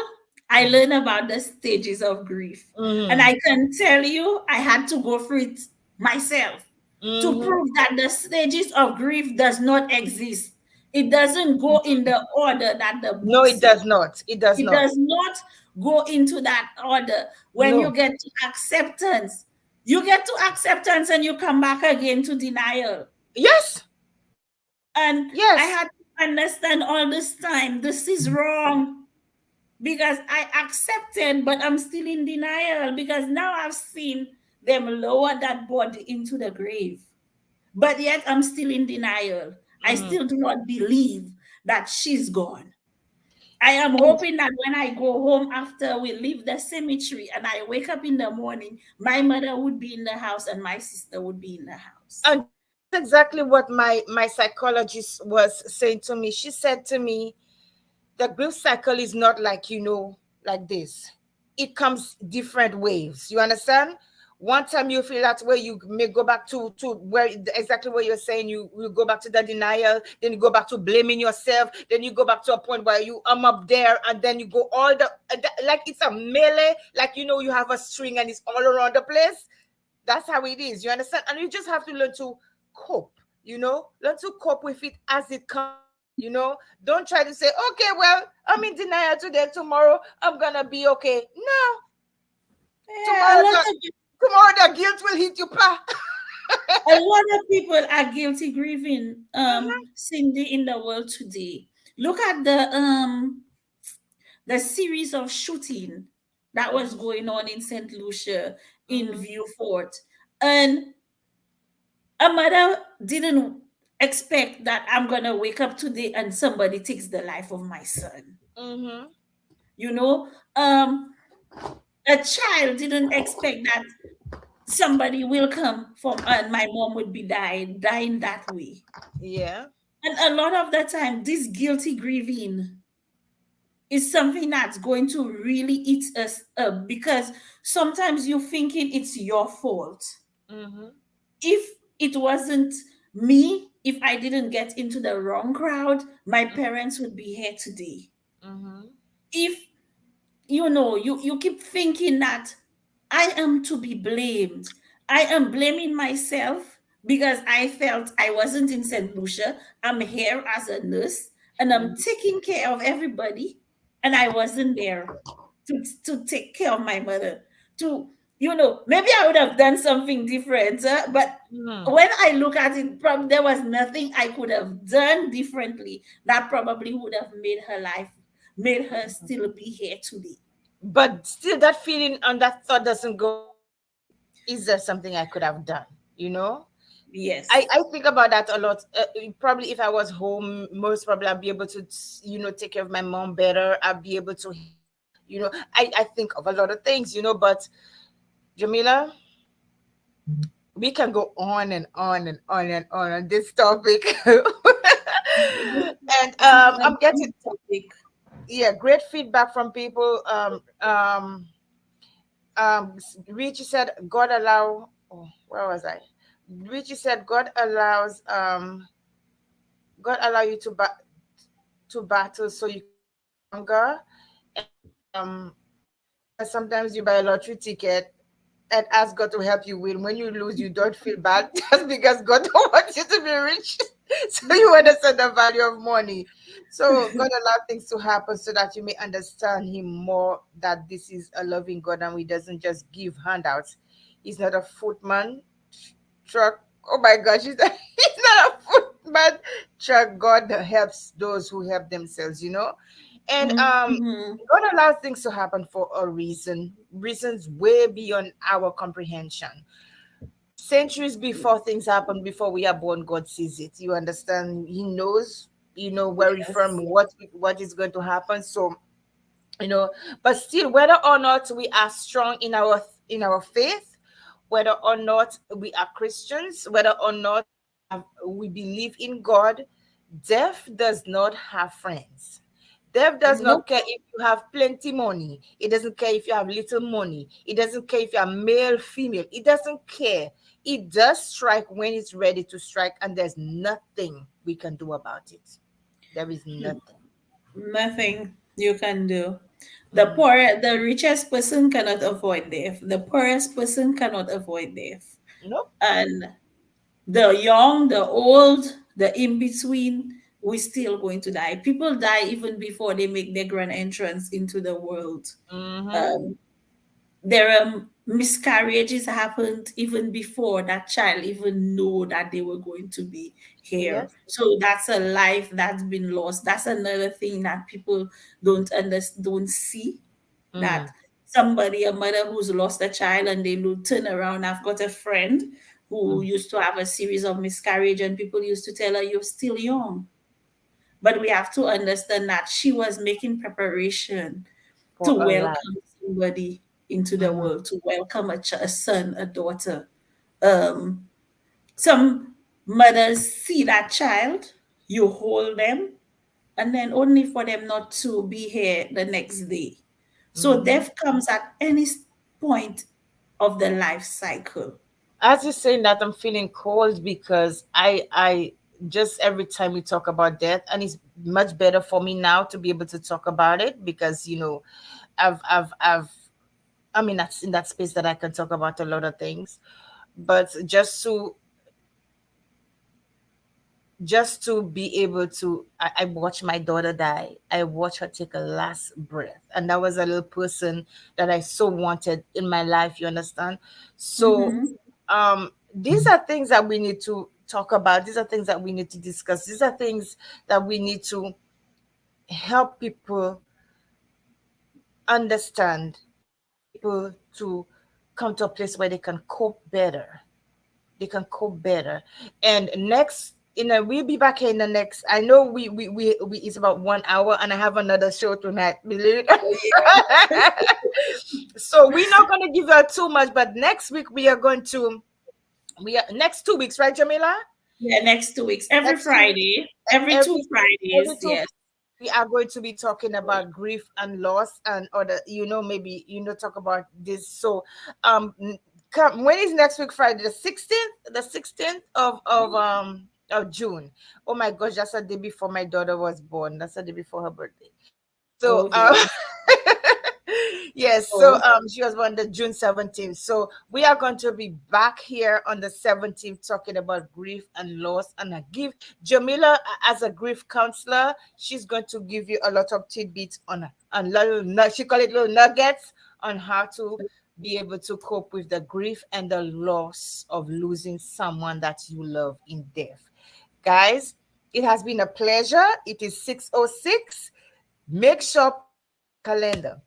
I learned about the stages of grief. And Mm-hmm. I can tell you, I had to go through it myself to Mm-hmm. prove that the stages of grief does not exist. It doesn't go in the order that the No, book it says. does not. It does It not. does not go into that order. When you No. get to acceptance, you get to acceptance and you come back again to denial. Yes. And I Yes. had to understand all this time this is wrong because I accepted, but I'm still in denial because now I've seen them lower that body into the grave. But yet I'm still in denial. I Mm-hmm. still do not believe that she's gone. I am And hoping that when I go home after we leave the cemetery and I wake up in the morning, my mother would be in the house and my sister would be in the house. and that's exactly what my psychologist was saying to me. She said to me, the grief cycle is not like like this. It comes different waves. You understand? One time you feel that way, you may go back to where exactly what you're saying. You go back to the denial, then you go back to blaming yourself, then you go back to a point where you up there, and then you go all like it's a melee, like you have a string and it's all around the place. That's how it is. You understand? And you just have to learn to cope. Learn to cope with it as it comes. Don't try to say, okay, well, I'm in denial today. Tomorrow I'm gonna be okay. No, Yeah, tomorrow the guilt will hit you, pa. a lot of people are guilty grieving, Mhm, Cindy, in the world today. Look at the series of shooting that was mhm, going on in St. Lucia, in mhm, Viewfort. And a mother didn't expect that I'm gonna wake up today and somebody takes the life of my son. mhm, You know, a child didn't expect that somebody will come from and my mom would be dying that way. yeah. And a lot of the time, this guilty grieving is something that's going to really eat us up because sometimes you're thinking it's your fault. Mhm, If it wasn't me, if I didn't get into the wrong crowd, my parents would be here today. mhm, If you keep thinking that I am to be blamed. I am blaming myself because I felt I wasn't in St. Lucia. I'm here as a nurse and I'm mhm, taking care of everybody, and I wasn't there to take care of my mother. To maybe I would have done something different, but mhm, when I look at it, probably there was nothing I could have done differently that probably would have made her still be here today. but still that feeling and that thought doesn't go away. Is there something I could have done? you know I, Yes. I think about that a lot. Probably if I was home, most probably I'd be able to, take care of my mom better. I'd be able to help her. I think of a lot of things, but Jamila, we can go on and on and on and on this topic. This And is a I'm getting, big topic. yeah, great feedback from people. Richie said, God allow, oh, where was I? Richie said, God allow you to battle so you can be stronger. And because sometimes you buy a lottery ticket and ask God to help you win. When you lose, you don't feel bad just because God don't want you to be rich. So you understand the value of money. So God allow things to happen so that you may understand Him more. That this is a loving God and He doesn't just give handouts. He's not a footman truck. Oh my gosh, he's not, he's not a footman truck. God helps those who help themselves. And Mm-hmm. God allows things to happen for a reason, reasons way beyond our comprehension. Centuries before things happen, before we are born, God sees it. You understand? He knows, very firm Yes. what is going to happen. So, you know, but still, whether or not we are strong in our faith, whether or not we are Christians, whether or not we believe in God, death does not have friends. Death does not Nope. care if you have plenty money. It doesn't care if you have little money. It doesn't care if you are male, female. It doesn't care. It does strike when it's ready to strike, and there's nothing we can do about it. There is nothing. Nothing you can do. Mm. The richest person cannot avoid death. The poorest person cannot avoid death. Nope. And the young, the old, the in between, we're still going to die. People die even before they make their grand entrance into the world. Mm-hmm. Um, there are miscarriages happened even before that child even know that they were going to be here. Yes. So that's a life that's been lost. That's another thing that people don't see, that Mm. somebody, a mother who's lost a child, and they will turn around. I've got a friend who Mm. used to have a series of miscarriage, and people used to tell her, "You're still young." But we have to understand that she was making preparation to For a life. welcome somebody into the Mm-hmm. world, to welcome a son, a daughter. Um, some mothers see that child, you hold them, and then only for them not to be here the next day. So Mm-hmm. death comes at any point of the life cycle. As you're saying that, I'm feeling cold because I just every time we talk about death, and it's much better for me now to be able to talk about it because I've I mean that's in that space that I can talk about a lot of things, but just to be able to I watched my daughter die. I watched her take a last breath, and that was a little person that I so wanted in my life, you understand? So Mm-hmm. these are things that we need to talk about. These are things that we need to discuss. These are things that we need to help people understand, help people to come to a place where they can cope better. They can cope better. And next, we'll be back here in the next. I know we it's about 1 hour, and I have another show tonight. Believe it. So we're not gonna give her too much, but next week we are next 2 weeks, right, Jamila? Yeah, next 2 weeks, every Next 2 weeks, Friday, every two every Fridays. two Yes. we are going to be talking about grief and loss and other, maybe talk about this. So when is next week? Friday the 16th, of June. Oh my gosh, that's the day before my daughter was born. That's the day before her birthday. So Oh dear. yes, so Oh, she was born the June 17th. So we are going to be back here on the 17th talking about grief and loss. And I give Jermila, as a grief counselor, she's going to give you a lot of tidbits on little she call it little nuggets on how to be able to cope with the grief and the loss of losing someone that you love in death. Guys, it has been a pleasure. It is 6:06. Make sure put it on your calendar.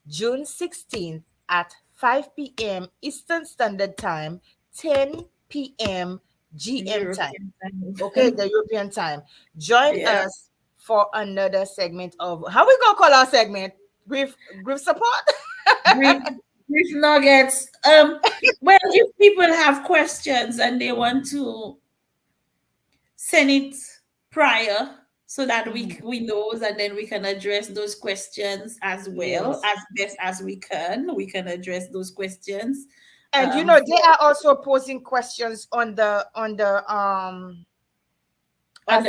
June 16th at 5 p.m. Eastern Standard Time, 10 p.m. GM time. European Okay, time. the European time. Join Yeah. us for another segment of how we gonna call our segment? Grief support. Brief, brief nuggets. Well, if people have questions and they want to send it prior so that Mhm. we knows, and then we can address those questions as well Yes. as best as we can. We can address those questions. And they For are also posing questions on as the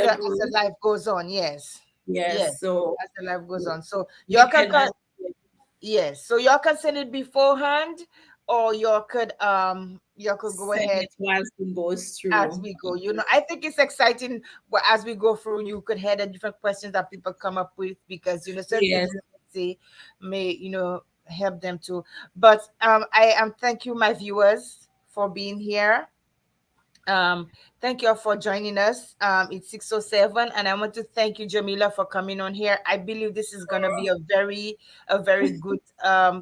the group. life goes on. Yes. Yes. Yes, so As the life goes on. So y'all we can can Yes, so y'all can send it beforehand, or you could go Send ahead it whilst it goes as through. we go. I think it's exciting. As we go through, you could hear the different questions that people come up with, because certain things Yes. that they say may help them too. But I am thank you, my viewers, for being here. um, Thank you all for joining us. It's 6:07, and I want to thank you, Jamila, for coming on here. I believe this is gonna be a very good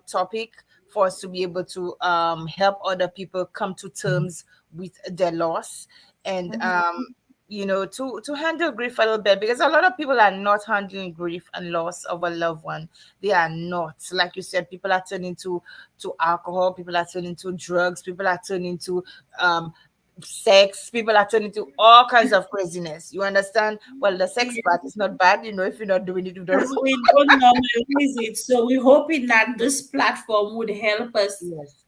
topic for us to be able to help other people come to terms with their loss, and Mhm. to handle grief a little bit, because a lot of people are not handling grief and loss of a loved one. They are not. Like you said, people are turning to alcohol, people are turning to drugs, people are turning to um sex, people are turning to all kinds of craziness. You understand? Well, the sex part is not bad, if you're not doing it with the wrong. We don't normalize it. So we're hoping that this platform would help us Yes.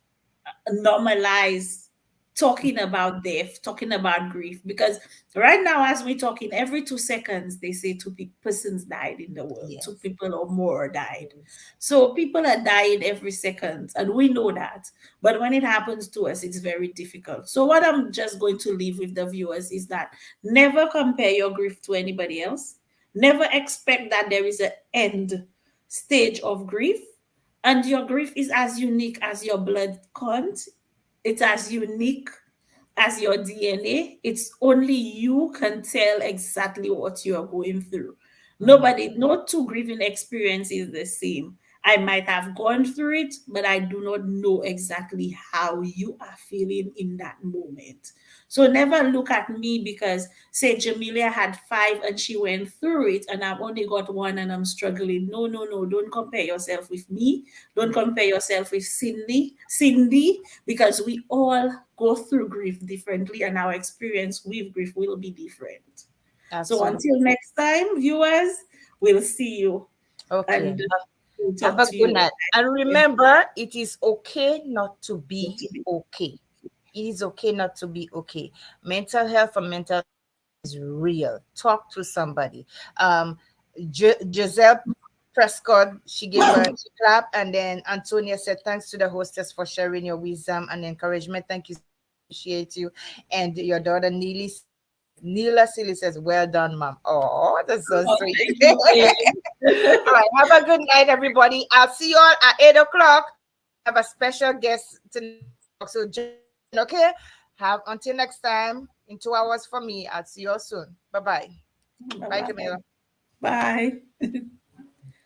normalize talking about death, talking about grief. Because right now, as we're talking, every 2 seconds they say persons died in the world, two Yes. people or more died. Yes. So people are dying every second, and we know that. But when it happens to us, it's very difficult. So what I'm just going to leave with the viewers is that never compare your grief to anybody else. Never expect that there is an end stage of grief, and your grief is as unique as your blood count. It's as unique as your DNA. It's only you can tell exactly what you are going through. Mhm. Nobody, no two grieving experience is the same. I might have gone through it, but I do not know exactly how you are feeling in that moment. So never look at me because, say, Jamelia had five and she went through it, and I've only got one and I'm struggling. No, no, no. Don't compare yourself with me. Don't compare yourself with Cindy, because we all go through grief differently and our experience with grief will be different. So Absolutely. until next time, viewers, we'll see you Okay. and we'll Have talk a to good you night. And next remember, it is okay not to be time. okay. It is okay not to be okay. Mental health and mental is real. Talk to somebody. Um, Giselle Prescott, she gave her a clap, and then Antonia said, "Thanks to the hostess for sharing your wisdom and encouragement. Thank you so much. Appreciate you." And your daughter Neela Sealys says, "Well done, mom." Oh, that's so Oh, sweet. thank you, babe. All right, have a good night, everybody. I'll see you all at 8 o'clock. We have a special guest tonight to talk. So join in, okay? Have until next time. In 2 hours for me. I'll see you all soon. Bye bye. Bye, Bye-bye. Camila. Bye.